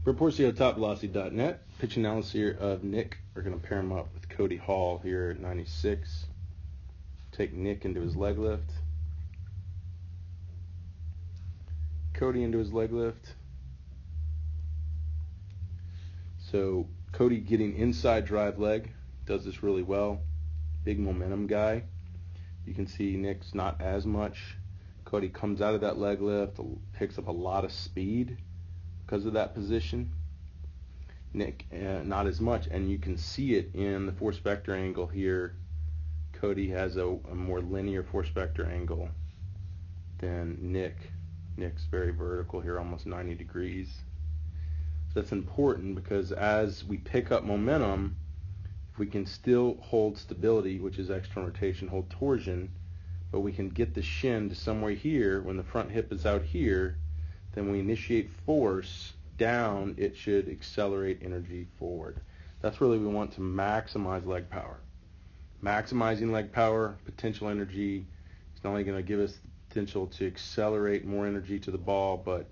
For PorcioTopVelocity.net, pitch analysis here of Nick. We're going to pair him up with Cody Hall here at 96. Take Nick into his leg lift. Cody into his leg lift. So Cody getting inside drive leg, does this really well. Big momentum guy. You can see Nick's not as much. Cody comes out of that leg lift, picks up a lot of speed because of that position. Nick, not as much, and you can see it in the force vector angle here. Cody has a more linear force vector angle than Nick. Nick's very vertical here, almost 90 degrees. So that's important because as we pick up momentum, if we can still hold stability, which is external rotation, hold torsion, but we can get the shin to somewhere here when the front hip is out here, then we initiate force down, it should accelerate energy forward. That's really we want to maximize leg power. Maximizing leg power, potential energy, is not only going to give us the potential to accelerate more energy to the ball, but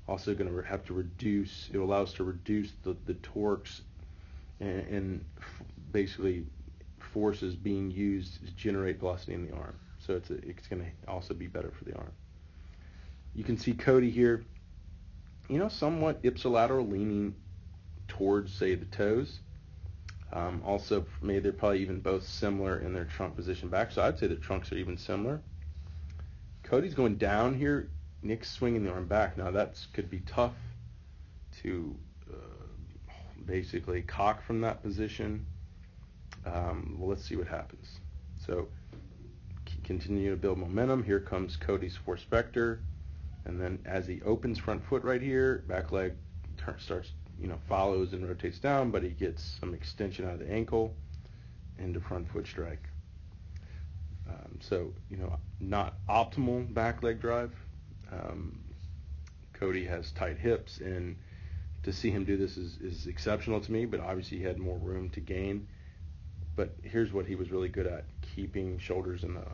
also going to have to reduce, it will allow us to reduce the torques and basically forces being used to generate velocity in the arm. So it's going to also be better for the arm. You can see Cody here, somewhat ipsilateral, leaning towards, say, the toes. Also, maybe they're probably even both similar in their trunk position back. So I'd say the trunks are even similar. Cody's going down here. Nick's swinging the arm back. Now that could be tough to basically cock from that position. Well, let's see what happens. So continue to build momentum. Here comes Cody's force vector. And then as he opens front foot right here, back leg starts, follows and rotates down, but he gets some extension out of the ankle into front foot strike. So, not optimal back leg drive. Cody has tight hips, and to see him do this is exceptional to me, but obviously he had more room to gain. But here's what he was really good at, keeping shoulders in a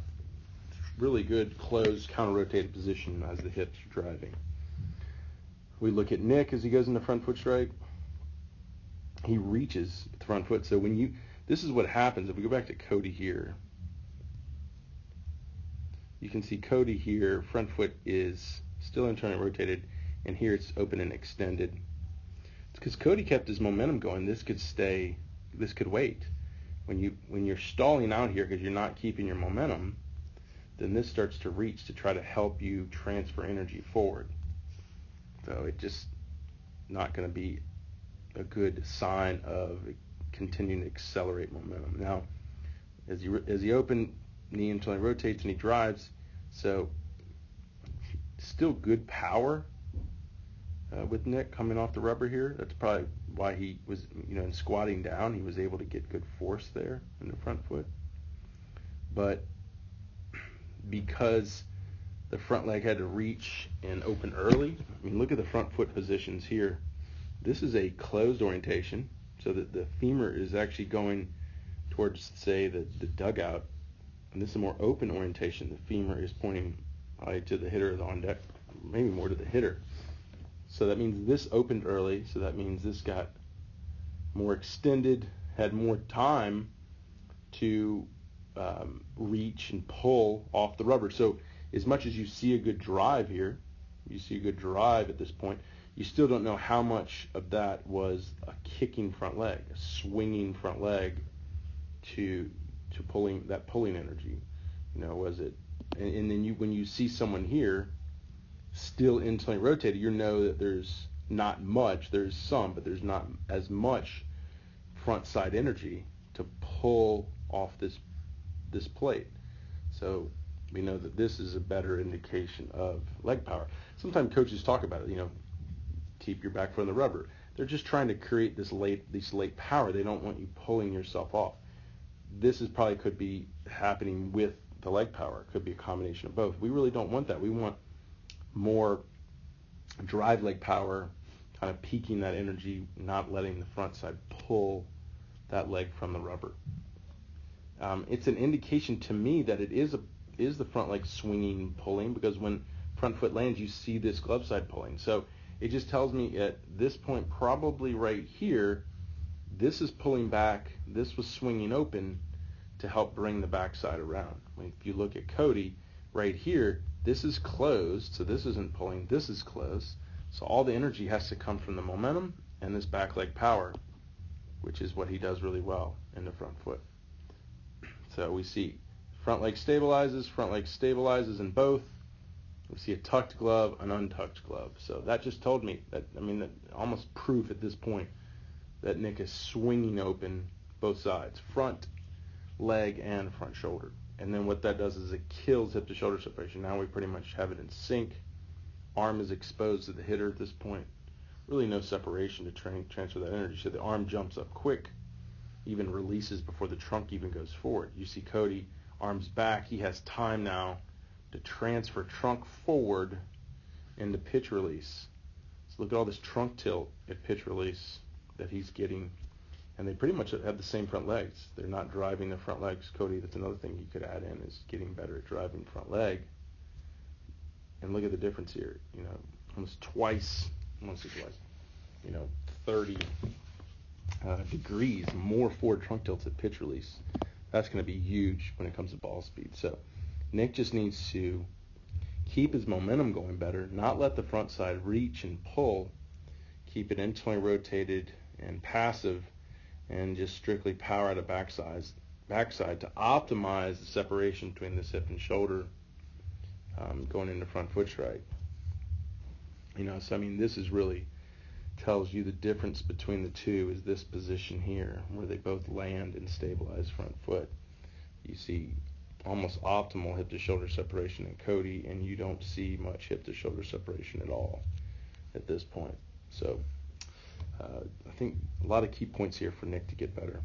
really good closed counter-rotated position as the hips are driving. We look at Nick as he goes into front foot strike. He reaches the front foot. So this is what happens. If we go back to Cody here, you can see Cody here, front foot is still internally rotated, and here it's open and extended. It's because Cody kept his momentum going. This could wait. When you're stalling out here because you're not keeping your momentum, then this starts to reach to try to help you transfer energy forward. So it's just not going to be a good sign of continuing to accelerate momentum. Now, as he open, knee internally rotates and he drives, so still good power with Nick coming off the rubber here. That's probably why he was, in squatting down, he was able to get good force there in the front foot. But because the front leg had to reach and open early, look at the front foot positions here. This is a closed orientation, so that the femur is actually going towards, say, the dugout. And this is a more open orientation. The femur is pointing probably to the hitter on deck, maybe more to the hitter. So that means this opened early, so that means this got more extended, had more time to reach and pull off the rubber. So as much as you see a good drive here, you see a good drive at this point, you still don't know how much of that was a kicking front leg, a swinging front leg to pulling energy. Was it? And then when you see someone here still internally rotated, you know that there's not much. There's some, but there's not as much front side energy to pull off this plate. So we know that this is a better indication of leg power. Sometimes coaches talk about it, keep your back foot on the rubber. They're just trying to create this late power. They don't want you pulling yourself off. This probably could be happening with the leg power. It could be a combination of both. We really don't want that. We want more drive leg power, kind of peaking that energy, not letting the front side pull that leg from the rubber. It's an indication to me that it is the front leg swinging, pulling, because when front foot lands, you see this glove side pulling. So it just tells me at this point, probably right here, this is pulling back, this was swinging open to help bring the backside around. I mean, if you look at Cody right here, this is closed, so this isn't pulling, this is closed. So all the energy has to come from the momentum and this back leg power, which is what he does really well in the front foot. So we see front leg stabilizes in both. We see a tucked glove, an untucked glove. So that just told me that, that almost proof at this point that Nick is swinging open both sides, front leg and front shoulder. And then what that does is it kills hip to shoulder separation. Now we pretty much have it in sync. Arm is exposed to the hitter at this point. Really no separation to transfer that energy. So the arm jumps up quick, even releases before the trunk even goes forward. You see Cody, arms back. He has time now to transfer trunk forward into pitch release. So look at all this trunk tilt at pitch release that he's getting. And they pretty much have the same front legs. They're not driving the front legs. Cody, that's another thing you could add in, is getting better at driving front leg. And look at the difference here. Almost twice, 30 degrees more forward trunk tilts at pitch release. That's going to be huge when it comes to ball speed. So Nick just needs to keep his momentum going better, not let the front side reach and pull, keep it internally rotated and passive, and just strictly power out of backside to optimize the separation between this hip and shoulder going into front foot strike. This is really tells you the difference between the two is this position here where they both land and stabilize front foot. You see almost optimal hip to shoulder separation in Cody, and you don't see much hip to shoulder separation at all at this point. So I think a lot of key points here for Nick to get better.